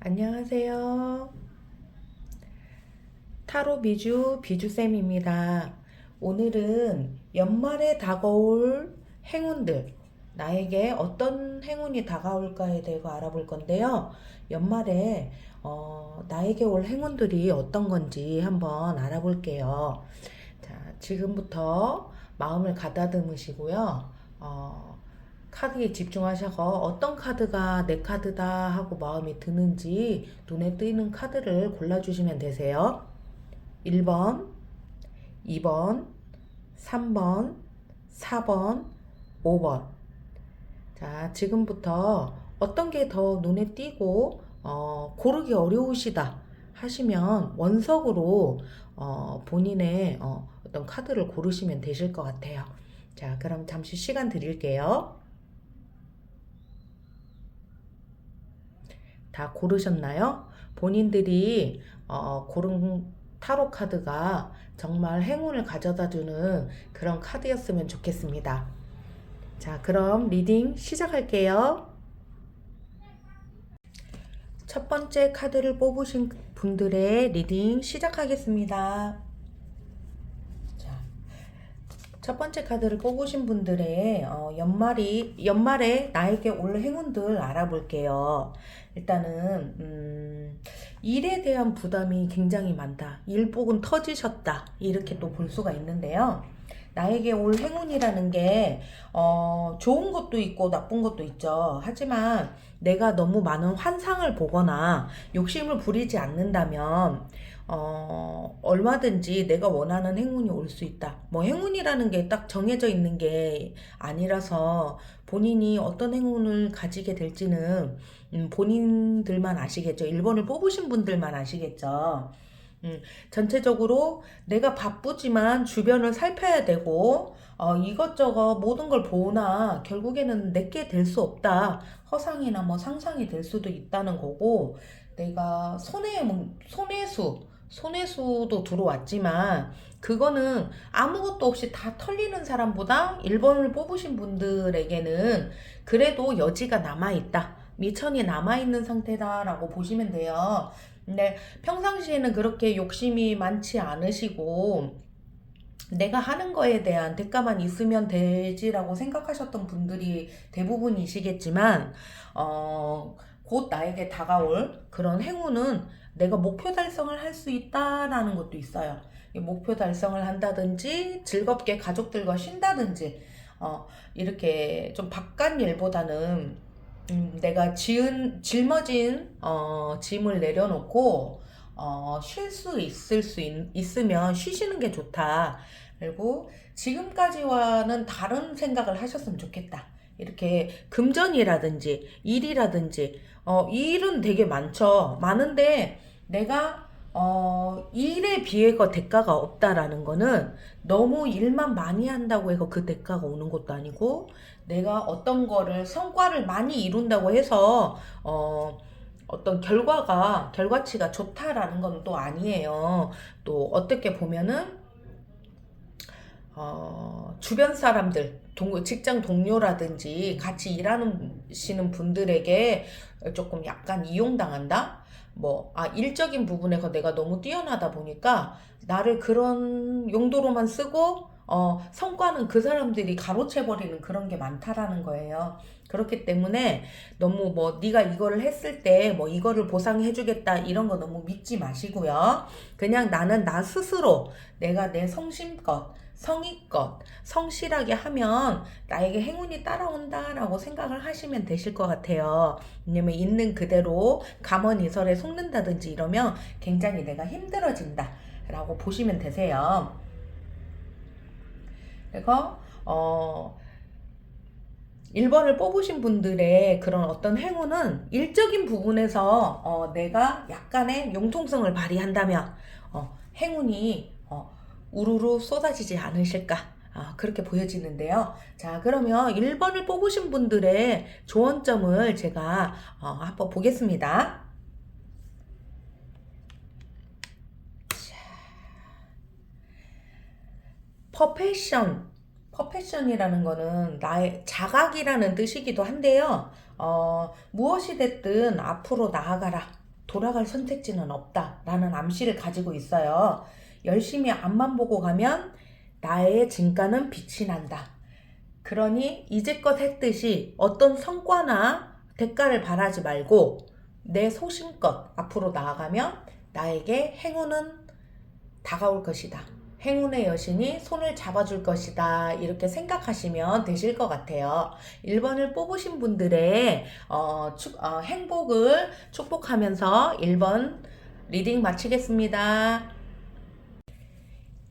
안녕하세요. 타로 비주쌤입니다. 오늘은 연말에 다가올 행운들, 나에게 어떤 행운이 다가올까에 대해 알아볼 건데요. 연말에 나에게 올 행운들이 어떤 건지 한번 알아볼게요. 자, 지금부터 마음을 가다듬으시고요. 카드에 집중하셔서 어떤 카드가 내 카드다 하고 마음이 드는지 눈에 띄는 카드를 골라주시면 되세요. 1번, 2번, 3번, 4번, 5번. 자, 지금부터 어떤 게 더 눈에 띄고 고르기 어려우시다 하시면 원석으로 본인의 어떤 카드를 고르시면 되실 것 같아요. 자, 그럼 잠시 시간 드릴게요. 다 고르셨나요? 본인들이 고른 타로 카드가 정말 행운을 가져다 주는 그런 카드였으면 좋겠습니다. 자, 그럼 리딩 시작할게요. 첫 번째 카드를 뽑으신 분들의 리딩 시작하겠습니다. 자, 첫 번째 카드를 뽑으신 분들의 연말에 나에게 올 행운들 알아볼게요. 일단은 일에 대한 부담이 굉장히 많다. 일복은 터지셨다. 이렇게 또 볼 수가 있는데요. 나에게 올 행운이라는 게 좋은 것도 있고 나쁜 것도 있죠. 하지만 내가 너무 많은 환상을 보거나 욕심을 부리지 않는다면 얼마든지 내가 원하는 행운이 올 수 있다. 뭐 행운이라는 게 딱 정해져 있는 게 아니라서 본인이 어떤 행운을 가지게 될지는 본인들만 아시겠죠. 1번을 뽑으신 분들만 아시겠죠. 전체적으로 내가 바쁘지만 주변을 살펴야 되고 이것저것 모든 걸 보나 결국에는 내게 될 수 없다. 허상이나 뭐 상상이 될 수도 있다는 거고 내가 손해수도 들어왔지만 그거는 아무것도 없이 다 털리는 사람보다 1번을 뽑으신 분들에게는 그래도 여지가 남아있다. 미천이 남아있는 상태다라고 보시면 돼요. 근데 평상시에는 그렇게 욕심이 많지 않으시고 내가 하는 거에 대한 대가만 있으면 되지라고 생각하셨던 분들이 대부분이시겠지만 곧 나에게 다가올 그런 행운은 내가 목표 달성을 할 수 있다라는 것도 있어요. 목표 달성을 한다든지 즐겁게 가족들과 쉰다든지 이렇게 좀 바깥 일보다는 내가 짊어진 짐을 내려놓고 쉴 수 있으면 쉬시는 게 좋다. 그리고 지금까지와는 다른 생각을 하셨으면 좋겠다. 이렇게 금전이라든지 일이라든지 일은 되게 많은데 내가 일에 비해서 대가가 없다라는 거는 너무 일만 많이 한다고 해서 그 대가가 오는 것도 아니고 내가 어떤 거를 성과를 많이 이룬다고 해서 어떤 결과치가 좋다라는 건 또 아니에요. 또 어떻게 보면은 주변 사람들, 직장 동료라든지 같이 일하시는 분들에게 조금 약간 이용당한다? 일적인 부분에서 내가 너무 뛰어나다 보니까 나를 그런 용도로만 쓰고, 성과는 그 사람들이 가로채버리는 그런 게 많다라는 거예요. 그렇기 때문에 너무 네가 이거를 했을 때 이거를 보상해주겠다 이런 거 너무 믿지 마시고요. 그냥 나는 나 스스로 내가 내 성심껏 성의껏 성실하게 하면 나에게 행운이 따라온다라고 생각을 하시면 되실 것 같아요. 왜냐면 있는 그대로 감언이설에 속는다든지 이러면 굉장히 내가 힘들어진다 라고 보시면 되세요. 그래서 1번을 뽑으신 분들의 그런 어떤 행운은 일적인 부분에서 내가 약간의 융통성을 발휘한다면 행운이 우르르 쏟아지지 않으실까 그렇게 보여지는데요. 자, 그러면 1번을 뽑으신 분들의 조언점을 제가 한번 보겠습니다. 퍼페션이라는 거는 나의 자각이라는 뜻이기도 한데요. 무엇이 됐든 앞으로 나아가라. 돌아갈 선택지는 없다라는 암시를 가지고 있어요. 열심히 앞만 보고 가면 나의 진가는 빛이 난다. 그러니 이제껏 했듯이 어떤 성과나 대가를 바라지 말고 내 소신껏 앞으로 나아가면 나에게 행운은 다가올 것이다. 행운의 여신이 손을 잡아줄 것이다. 이렇게 생각하시면 되실 것 같아요. 1번을 뽑으신 분들의 행복을 축복하면서 1번 리딩 마치겠습니다.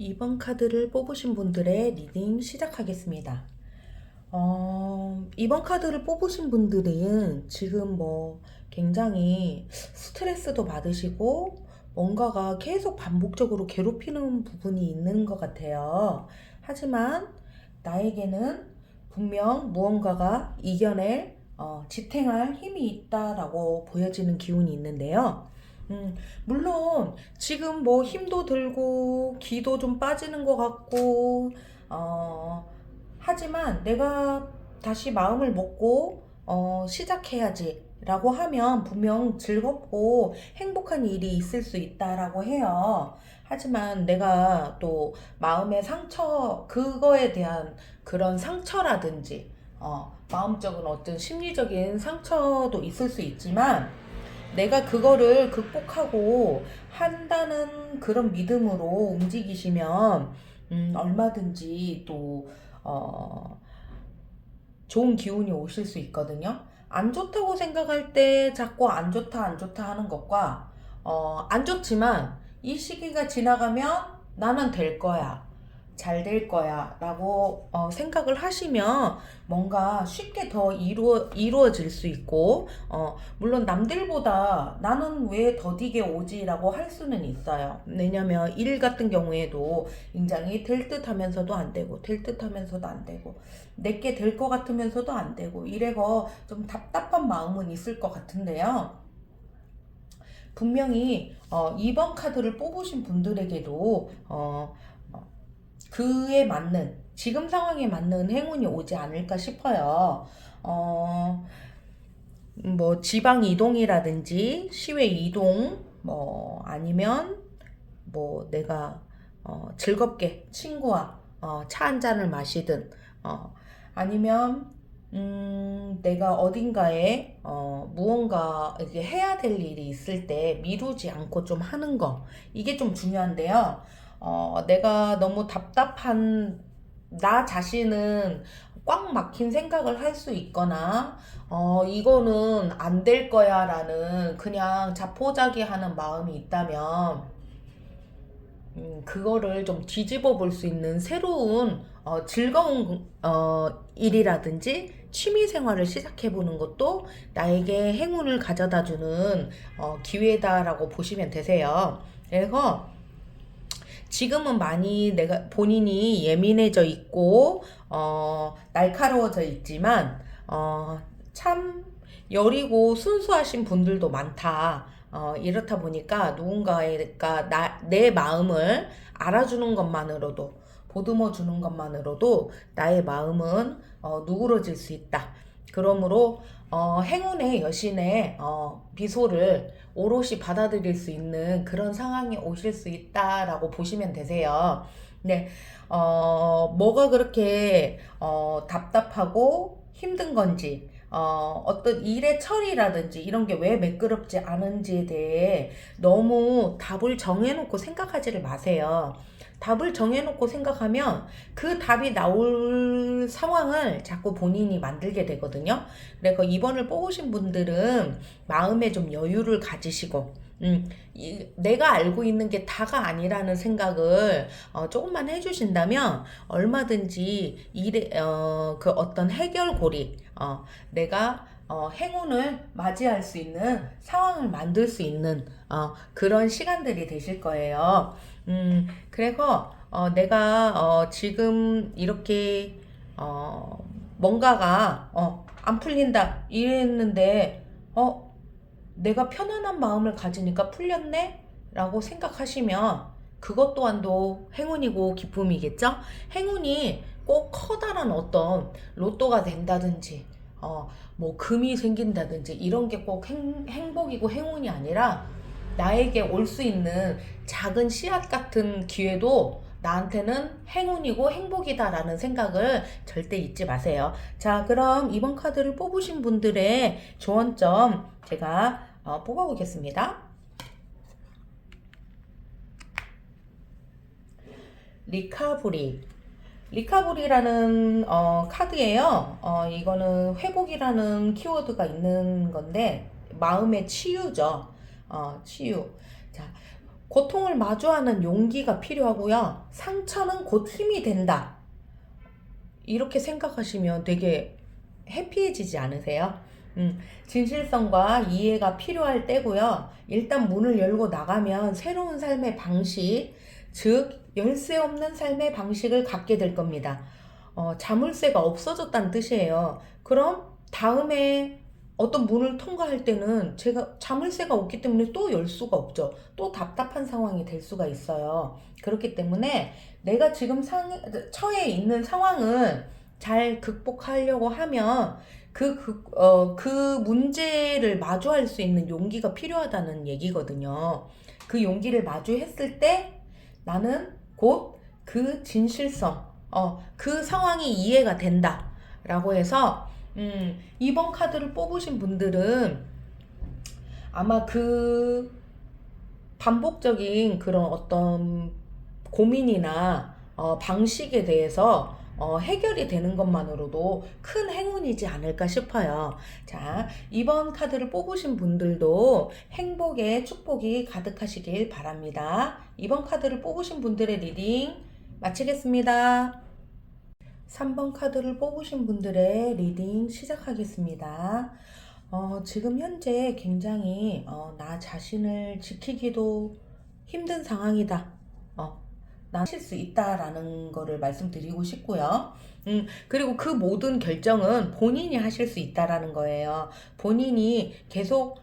2번 카드를 뽑으신 분들의 리딩 시작하겠습니다. 2번 카드를 뽑으신 분들은 지금 굉장히 스트레스도 받으시고 뭔가가 계속 반복적으로 괴롭히는 부분이 있는 것 같아요. 하지만 나에게는 분명 무언가가 이겨낼, 지탱할 힘이 있다라고 보여지는 기운이 있는데요. 물론 지금 힘도 들고 기도 좀 빠지는 것 같고 하지만 내가 다시 마음을 먹고 시작해야지 라고 하면 분명 즐겁고 행복한 일이 있을 수 있다라고 해요. 하지만 내가 또 마음의 상처, 그거에 대한 그런 상처라든지 마음적인 어떤 심리적인 상처도 있을 수 있지만 내가 그거를 극복하고 한다는 그런 믿음으로 움직이시면 얼마든지 또 좋은 기운이 오실 수 있거든요. 안 좋다고 생각할 때 자꾸 안 좋다 하는 것과 안 좋지만 이 시기가 지나가면 나는 될 거야, 잘 될 거야 라고 생각을 하시면 뭔가 쉽게 더 이루어질 수 있고 물론 남들보다 나는 왜 더디게 오지 라고 할 수는 있어요. 왜냐면 일 같은 경우에도 굉장히 될 듯 하면서도 안 되고 될 듯 하면서도 안 되고 내게 될 것 같으면서도 안 되고 이래서 좀 답답한 마음은 있을 것 같은데요. 분명히 2번 카드를 뽑으신 분들에게도 그에 맞는 지금 상황에 맞는 행운이 오지 않을까 싶어요. 지방 이동이라든지 시외 이동 아니면 내가 즐겁게 친구와 차 한 잔을 마시든 아니면 내가 어딘가에 무언가 이렇게 해야 될 일이 있을 때 미루지 않고 좀 하는 거, 이게 좀 중요한데요. 내가 너무 답답한 나 자신은 꽉 막힌 생각을 할 수 있거나 이거는 안 될 거야 라는 그냥 자포자기하는 마음이 있다면 그거를 좀 뒤집어 볼 수 있는 새로운 즐거운 일이라든지 취미 생활을 시작해 보는 것도 나에게 행운을 가져다 주는 기회다라고 보시면 되세요. 그래서 지금은 많이 내가 본인이 예민해져 있고 날카로워져 있지만 참 여리고 순수하신 분들도 많다. 이렇다 보니까 누군가가 내 마음을 알아주는 것만으로도, 보듬어 주는 것만으로도 나의 마음은 누그러질 수 있다. 그러므로 행운의 여신의 미소를 오롯이 받아들일 수 있는 그런 상황이 오실 수 있다라고 보시면 되세요. 네, 뭐가 그렇게 답답하고 힘든 건지, 어떤 일의 처리라든지 이런 게 왜 매끄럽지 않은지에 대해 너무 답을 정해놓고 생각하지를 마세요. 답을 정해놓고 생각하면 그 답이 나올 상황을 자꾸 본인이 만들게 되거든요. 그래서 2번을 뽑으신 분들은 마음에 좀 여유를 가지시고 내가 알고 있는 게 다가 아니라는 생각을 조금만 해주신다면 얼마든지 그 어떤 해결고리, 내가 행운을 맞이할 수 있는 상황을 만들 수 있는 그런 시간들이 되실 거예요. 그래서 내가 지금 이렇게 뭔가가 안 풀린다 이랬는데 내가 편안한 마음을 가지니까 풀렸네? 라고 생각하시면 그것 또한도 행운이고 기쁨이겠죠? 행운이 꼭 커다란 어떤 로또가 된다든지 뭐 금이 생긴다든지 이런 게 꼭 행복이고 행운이 아니라 나에게 올 수 있는 작은 씨앗 같은 기회도 나한테는 행운이고 행복이다라는 생각을 절대 잊지 마세요. 자, 그럼 이번 카드를 뽑으신 분들의 조언점 제가 뽑아보겠습니다. 리카브리. 리카브리라는 카드예요. 이거는 회복이라는 키워드가 있는 건데 마음의 치유죠. 치유. 자, 고통을 마주하는 용기가 필요하고요. 상처는 곧 힘이 된다. 이렇게 생각하시면 되게 해피해지지 않으세요? 진실성과 이해가 필요할 때고요. 일단 문을 열고 나가면 새로운 삶의 방식, 즉 열쇠 없는 삶의 방식을 갖게 될 겁니다. 자물쇠가 없어졌다는 뜻이에요. 그럼 다음에 어떤 문을 통과할 때는 제가 자물쇠가 없기 때문에 또 열 수가 없죠. 또 답답한 상황이 될 수가 있어요. 그렇기 때문에 내가 지금 처해 있는 상황을 잘 극복하려고 하면 그 문제를 마주할 수 있는 용기가 필요하다는 얘기거든요. 그 용기를 마주했을 때 나는 곧 그 진실성, 그 상황이 이해가 된다. 라고 해서, 이번 카드를 뽑으신 분들은 아마 그 반복적인 그런 어떤 고민이나 방식에 대해서 해결이 되는 것만으로도 큰 행운이지 않을까 싶어요. 자, 이번 카드를 뽑으신 분들도 행복의 축복이 가득하시길 바랍니다. 이번 카드를 뽑으신 분들의 리딩 마치겠습니다. 3번 카드를 뽑으신 분들의 리딩 시작하겠습니다. 지금 현재 굉장히 나 자신을 지키기도 힘든 상황이다. 나 하실 수 있다라는 거를 말씀드리고 싶고요. 그리고 그 모든 결정은 본인이 하실 수 있다라는 거예요. 본인이 계속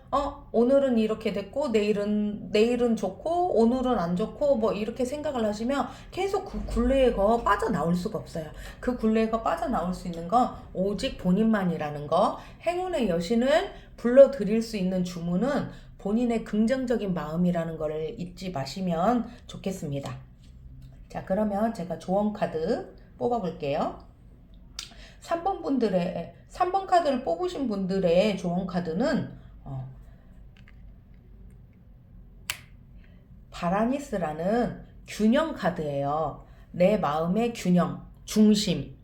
오늘은 이렇게 됐고 내일은 좋고 오늘은 안 좋고 뭐 이렇게 생각을 하시면 계속 그 굴레에서 빠져나올 수가 없어요. 그 굴레에서 빠져나올 수 있는 건 오직 본인만이라는 거. 행운의 여신을 불러드릴 수 있는 주문은 본인의 긍정적인 마음이라는 거를 잊지 마시면 좋겠습니다. 자, 그러면 제가 조언 카드 뽑아볼게요. 3번 카드를 뽑으신 분들의 조언 카드는 바라니스라는 균형 카드예요. 내 마음의 균형, 중심.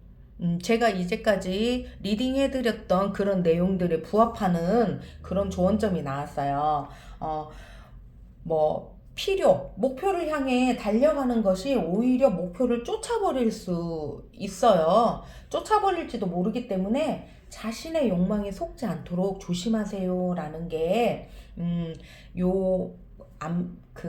제가 이제까지 리딩해드렸던 그런 내용들에 부합하는 그런 조언점이 나왔어요. 목표를 향해 달려가는 것이 오히려 목표를 쫓아버릴 수 있어요. 쫓아버릴지도 모르기 때문에 자신의 욕망에 속지 않도록 조심하세요 라는 게,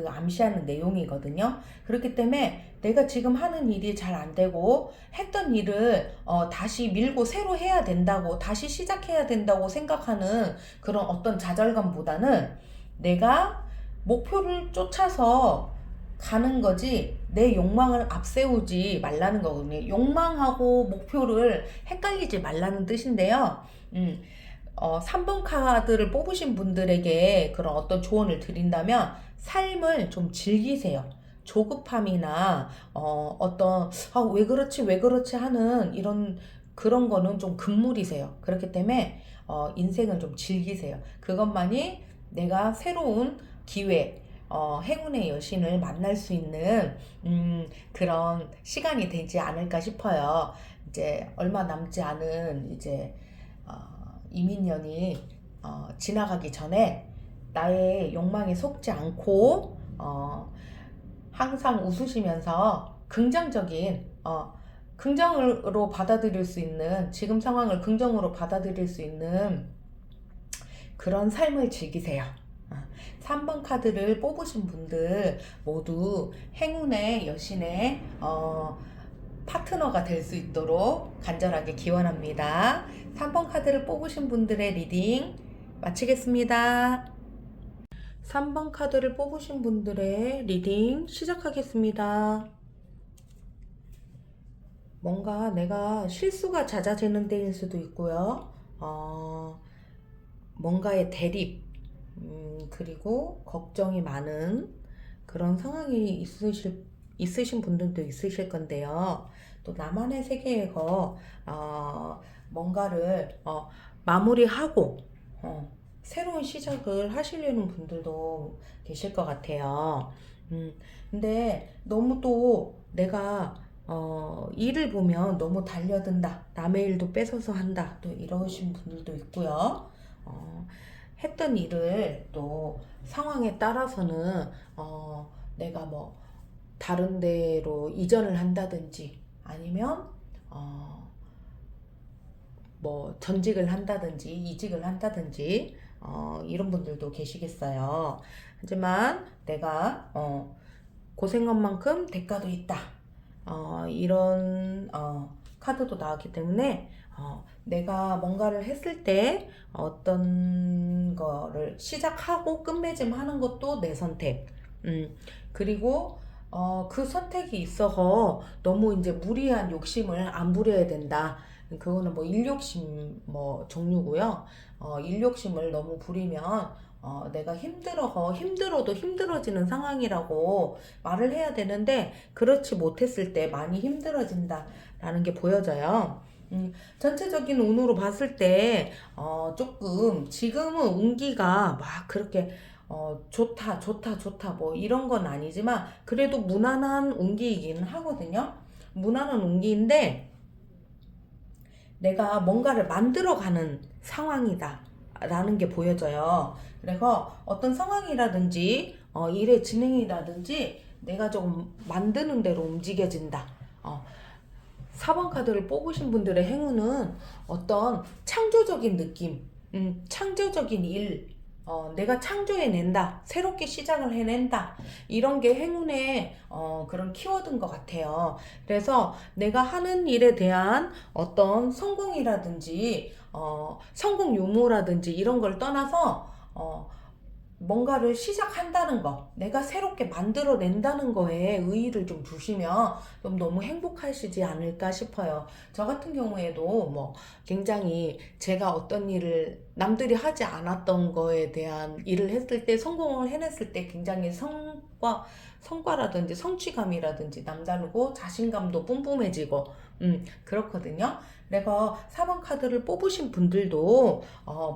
암시하는 내용이거든요. 그렇기 때문에 내가 지금 하는 일이 잘 안 되고 했던 일을 다시 밀고 새로 해야 된다고, 다시 시작해야 된다고 생각하는 그런 어떤 좌절감보다는 내가 목표를 쫓아서 가는 거지 내 욕망을 앞세우지 말라는 거거든요. 욕망하고 목표를 헷갈리지 말라는 뜻인데요. 3번 카드를 뽑으신 분들에게 그런 어떤 조언을 드린다면 삶을 좀 즐기세요. 조급함이나 왜 그렇지 하는 그런 거는 좀 금물이세요. 그렇기 때문에 인생을 좀 즐기세요. 그것만이 내가 새로운 기회, 행운의 여신을 만날 수 있는 그런 시간이 되지 않을까 싶어요. 이제 얼마 남지 않은 이제 이민년이 지나가기 전에 나의 욕망에 속지 않고 항상 웃으시면서 긍정으로 받아들일 수 있는, 지금 상황을 긍정으로 받아들일 수 있는 그런 삶을 즐기세요. 3번 카드를 뽑으신 분들 모두 행운의 여신의 파트너가 될 수 있도록 간절하게 기원합니다. 3번 카드를 뽑으신 분들의 리딩 마치겠습니다. 3번 카드를 뽑으신 분들의 리딩 시작하겠습니다. 뭔가 내가 실수가 잦아지는 때일 수도 있고요. 뭔가의 대립, 그리고 걱정이 많은 그런 상황이 있으신 분들도 있으실 건데요. 또 나만의 세계에서 뭔가를 마무리하고 새로운 시작을 하시려는 분들도 계실 것 같아요. 근데 너무 또 내가 일을 보면 너무 달려든다. 남의 일도 뺏어서 한다. 또 이러신 분들도 있고요. 했던 일을 또 상황에 따라서는 내가 뭐 다른 데로 이전을 한다든지 아니면 뭐 전직을 한다든지 이직을 한다든지 이런 분들도 계시겠어요. 하지만 내가 고생한 만큼 대가도 있다. 이런 카드도 나왔기 때문에 내가 뭔가를 했을 때 어떤 거를 시작하고 끝맺음 하는 것도 내 선택. 그리고 그 선택이 있어서 너무 이제 무리한 욕심을 안 부려야 된다. 그거는 뭐 일욕심 뭐 종류고요. 일욕심을 너무 부리면 내가 힘들어도 힘들어지는 상황이라고 말을 해야 되는데 그렇지 못했을 때 많이 힘들어진다라는 게 보여져요. 전체적인 운으로 봤을 때 조금 지금은 운기가 막 그렇게 좋다 뭐 이런 건 아니지만 그래도 무난한 운기이기는 하거든요. 무난한 운기인데 내가 뭔가를 만들어가는 상황이다 라는 게 보여져요. 그래서 어떤 상황이라든지 일의 진행이라든지 내가 조금 만드는 대로 움직여진다. 4번 카드를 뽑으신 분들의 행운은 어떤 창조적인 느낌, 창조적인 일, 내가 창조해낸다, 새롭게 시작을 해낸다, 이런 게 행운의 그런 키워드인 것 같아요. 그래서 내가 하는 일에 대한 어떤 성공이라든지, 성공 유무라든지 이런 걸 떠나서, 뭔가를 시작한다는 거, 내가 새롭게 만들어낸다는 거에 의의를 좀 두시면 좀 너무 행복하시지 않을까 싶어요. 저 같은 경우에도 뭐 굉장히 제가 어떤 일을 남들이 하지 않았던 거에 대한 일을 했을 때 성공을 해냈을 때 굉장히 성과라든지 성취감이라든지 남다르고 자신감도 뿜뿜해지고 그렇거든요. 그래서 4번 카드를 뽑으신 분들도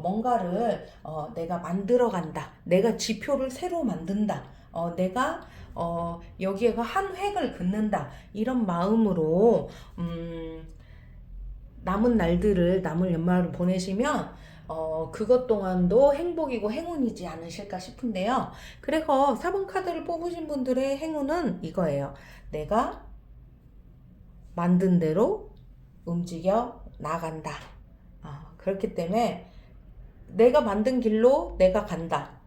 뭔가를 내가 만들어 간다. 내가 지표를 새로 만든다. 내가 여기에서 한 획을 긋는다. 이런 마음으로 남은 연말을 보내시면 그것 동안도 행복이고 행운이지 않으실까 싶은데요. 그래서 4번 카드를 뽑으신 분들의 행운은 이거예요. 내가 만든 대로 움직여 나간다. 그렇기 때문에 내가 만든 길로 내가 간다.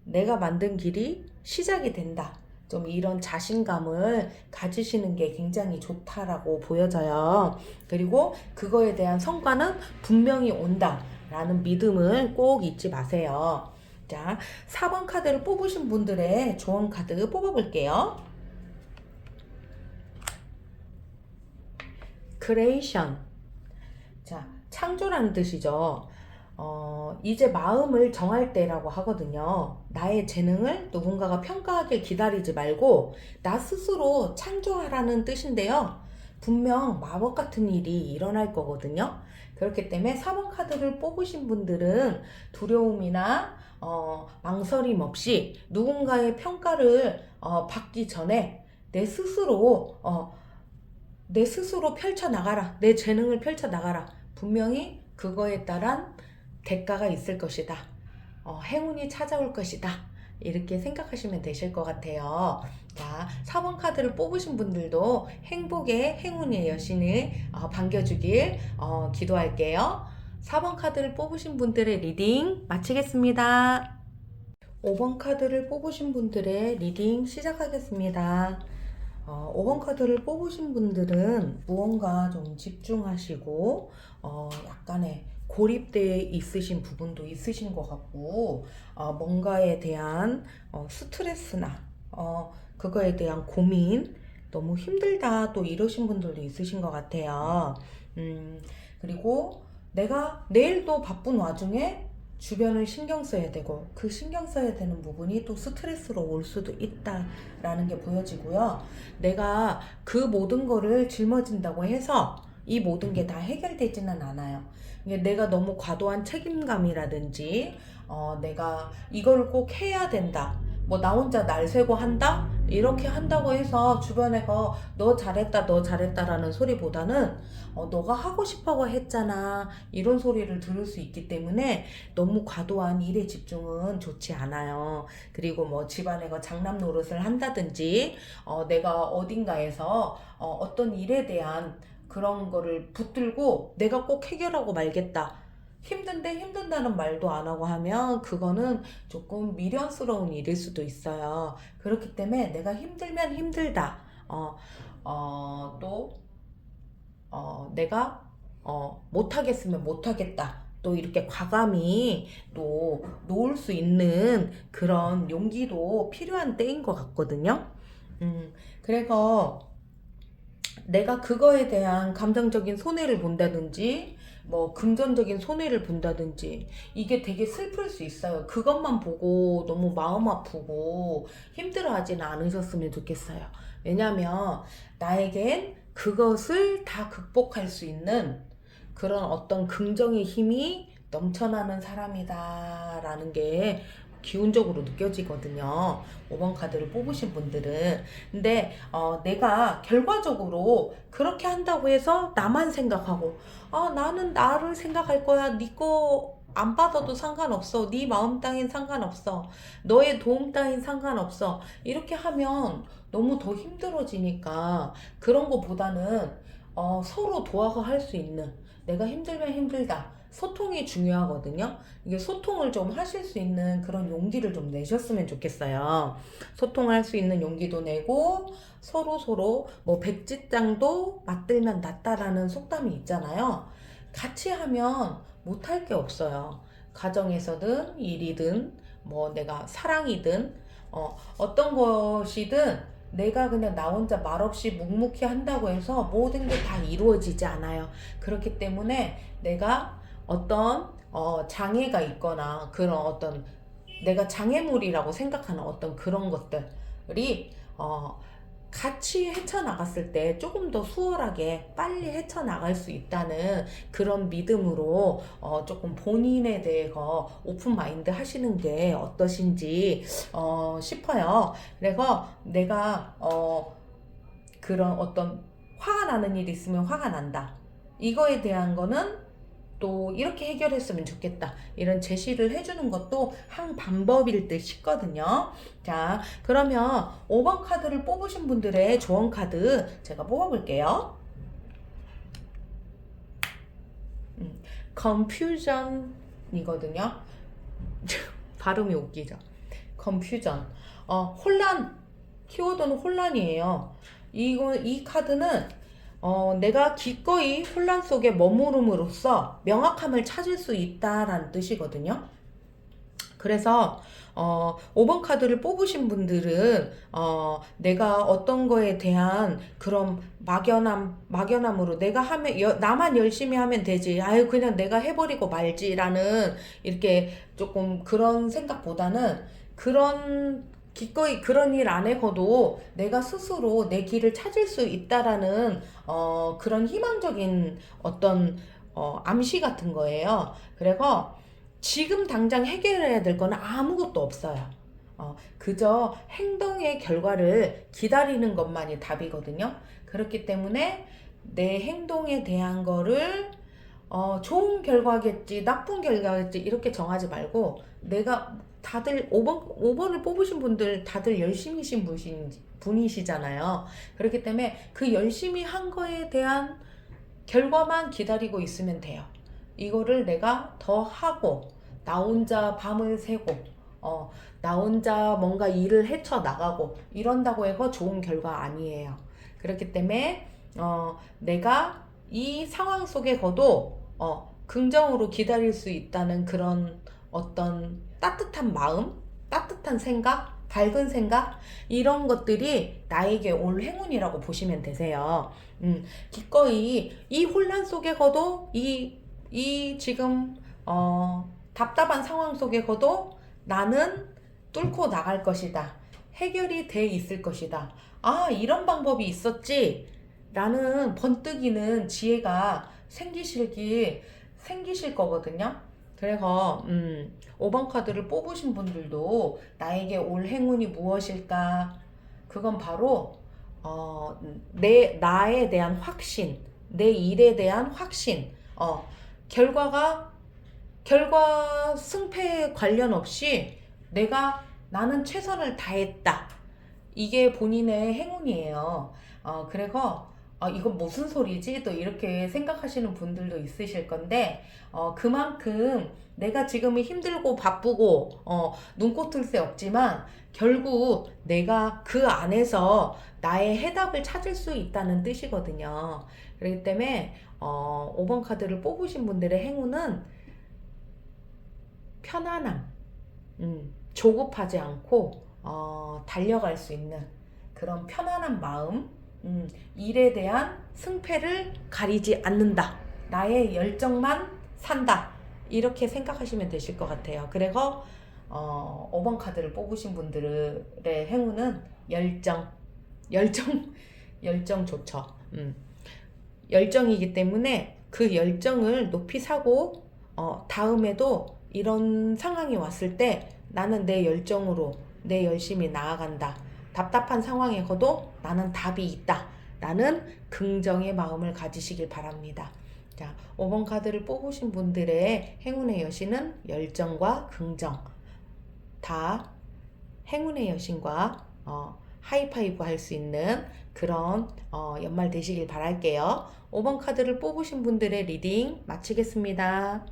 내가 만든 길이 시작이 된다. 좀 이런 자신감을 가지시는 게 굉장히 좋다라고 보여져요. 그리고 그거에 대한 성과는 분명히 온다라는 믿음을 꼭 잊지 마세요. 자, 4번 카드를 뽑으신 분들의 조언 카드 뽑아볼게요. 크리에이션. 자, 창조라는 뜻이죠. 이제 마음을 정할 때라고 하거든요. 나의 재능을 누군가가 평가하길 기다리지 말고 나 스스로 창조하라는 뜻인데요. 분명 마법 같은 일이 일어날 거거든요. 그렇기 때문에 4번 카드를 뽑으신 분들은 두려움이나 망설임 없이 누군가의 평가를 받기 전에 내 스스로 펼쳐나가라. 내 재능을 펼쳐나가라. 분명히 그거에 따른 대가가 있을 것이다. 행운이 찾아올 것이다. 이렇게 생각하시면 되실 것 같아요. 자, 4번 카드를 뽑으신 분들도 행복의 행운의 여신을 반겨주길 기도할게요. 4번 카드를 뽑으신 분들의 리딩 마치겠습니다. 5번 카드를 뽑으신 분들의 리딩 시작하겠습니다. 5번 카드를 뽑으신 분들은 무언가 좀 집중하시고 약간의 고립되어 있으신 부분도 있으신 것 같고 뭔가에 대한 스트레스나 그거에 대한 고민 너무 힘들다 또 이러신 분들도 있으신 것 같아요. 그리고 내가 내일도 바쁜 와중에 주변을 신경 써야 되고 그 신경 써야 되는 부분이 또 스트레스로 올 수도 있다라는 게 보여지고요. 내가 그 모든 거를 짊어진다고 해서 이 모든 게 다 해결되지는 않아요. 이게 내가 너무 과도한 책임감이라든지 내가 이걸 꼭 해야 된다. 뭐 나 혼자 날 세고 한다? 이렇게 한다고 해서 주변에서 너 잘했다 너 잘했다라는 소리보다는 너가 하고 싶어 했잖아 이런 소리를 들을 수 있기 때문에 너무 과도한 일에 집중은 좋지 않아요. 그리고 뭐 집안에서 장남 노릇을 한다든지 내가 어딘가에서 어떤 일에 대한 그런 거를 붙들고 내가 꼭 해결하고 말겠다. 힘든데 힘든다는 말도 안 하고 하면 그거는 조금 미련스러운 일일 수도 있어요. 그렇기 때문에 내가 힘들면 힘들다. 또 내가 못하겠으면 못하겠다. 또 이렇게 과감히 또 놓을 수 있는 그런 용기도 필요한 때인 것 같거든요. 그래서 내가 그거에 대한 감정적인 손해를 본다든지 뭐 금전적인 손해를 본다든지 이게 되게 슬플 수 있어요. 그것만 보고 너무 마음 아프고 힘들어하지는 않으셨으면 좋겠어요. 왜냐면 나에겐 그것을 다 극복할 수 있는 그런 어떤 긍정의 힘이 넘쳐나는 사람이다 라는 게 기운적으로 느껴지거든요. 5번 카드를 뽑으신 분들은. 근데 내가 결과적으로 그렇게 한다고 해서 나만 생각하고 나는 나를 생각할 거야. 네 거 안 받아도 상관없어. 네 마음 따윈 상관없어. 너의 도움 따윈 상관없어. 이렇게 하면 너무 더 힘들어지니까 그런 거보다는 서로 도와가 할 수 있는 내가 힘들면 힘들다. 소통이 중요하거든요. 이게 소통을 좀 하실 수 있는 그런 용기를 좀 내셨으면 좋겠어요. 소통할 수 있는 용기도 내고 서로 뭐 백지장도 맞들면 낫다라는 속담이 있잖아요. 같이 하면 못할 게 없어요. 가정에서든 일이든 뭐 내가 사랑이든 어떤 것이든 내가 그냥 나 혼자 말없이 묵묵히 한다고 해서 모든 게 다 이루어지지 않아요. 그렇기 때문에 내가 어떤 장애가 있거나 그런 어떤 내가 장애물이라고 생각하는 어떤 그런 것들이 같이 헤쳐나갔을 때 조금 더 수월하게 빨리 헤쳐나갈 수 있다는 그런 믿음으로 조금 본인에 대해서 오픈마인드 하시는 게 어떠신지 싶어요. 그래서 내가 그런 어떤 화가 나는 일이 있으면 화가 난다. 이거에 대한 거는 또 이렇게 해결했으면 좋겠다. 이런 제시를 해주는 것도 한 방법일 듯 싶거든요. 자, 그러면 5번 카드를 뽑으신 분들의 조언 카드 제가 뽑아볼게요. confusion이거든요. 발음이 웃기죠. confusion. 혼란. 키워드는 혼란이에요. 이 카드는 내가 기꺼이 혼란 속에 머무름으로써 명확함을 찾을 수 있다라는 뜻이거든요. 그래서 5번 카드를 뽑으신 분들은 내가 어떤 거에 대한 그런 막연함으로 내가 나만 열심히 하면 되지. 아유 그냥 내가 해버리고 말지라는 이렇게 조금 그런 생각보다는 기꺼이 그런 일 안 해거도 내가 스스로 내 길을 찾을 수 있다라는 그런 희망적인 어떤 암시 같은 거예요. 그래서 지금 당장 해결해야 될 거는 아무것도 없어요. 그저 행동의 결과를 기다리는 것만이 답이거든요. 그렇기 때문에 내 행동에 대한 거를 좋은 결과겠지, 나쁜 결과겠지 이렇게 정하지 말고 내가 다들 5번을 뽑으신 분들 다들 열심히신 분이시잖아요. 그렇기 때문에 그 열심히 한 거에 대한 결과만 기다리고 있으면 돼요. 이거를 내가 더 하고 나 혼자 밤을 새고 나 혼자 뭔가 일을 헤쳐나가고 이런다고 해서 좋은 결과 아니에요. 그렇기 때문에 내가 이 상황 속에 거도 긍정으로 기다릴 수 있다는 그런 어떤 따뜻한 마음, 따뜻한 생각, 밝은 생각 이런 것들이 나에게 올 행운이라고 보시면 되세요. 기꺼이 이 혼란 속에 거도 이 이 지금 답답한 상황 속에서도 나는 뚫고 나갈 것이다. 해결이 돼 있을 것이다. 아, 이런 방법이 있었지. 라는 번뜩이는 지혜가 생기실 거거든요. 그래서 5번 카드를 뽑으신 분들도 나에게 올 행운이 무엇일까? 그건 바로 나에 대한 확신, 내 일에 대한 확신, 결과 승패에 관련 없이 나는 최선을 다했다. 이게 본인의 행운이에요. 그래서 이건 무슨 소리지? 또 이렇게 생각하시는 분들도 있으실 건데 그만큼 내가 지금은 힘들고 바쁘고 눈꽃을 새 없지만 결국 내가 그 안에서 나의 해답을 찾을 수 있다는 뜻이거든요. 그렇기 때문에 5번 카드를 뽑으신 분들의 행운은 편안함, 조급하지 않고 달려갈 수 있는 그런 편안한 마음, 일에 대한 승패를 가리지 않는다. 나의 열정만 산다. 이렇게 생각하시면 되실 것 같아요. 그래서 5번 카드를 뽑으신 분들의 행운은 열정, 열정 좋죠. 열정이기 때문에 그 열정을 높이 사고 다음에도 이런 상황이 왔을 때 나는 내 열정으로 내 열심히 나아간다. 답답한 상황에서도 나는 답이 있다. 라는 긍정의 마음을 가지시길 바랍니다. 자, 5번 카드를 뽑으신 분들의 행운의 여신은 열정과 긍정. 다 행운의 여신과 하이파이브 할 수 있는 그런 연말 되시길 바랄게요. 5번 카드를 뽑으신 분들의 리딩 마치겠습니다.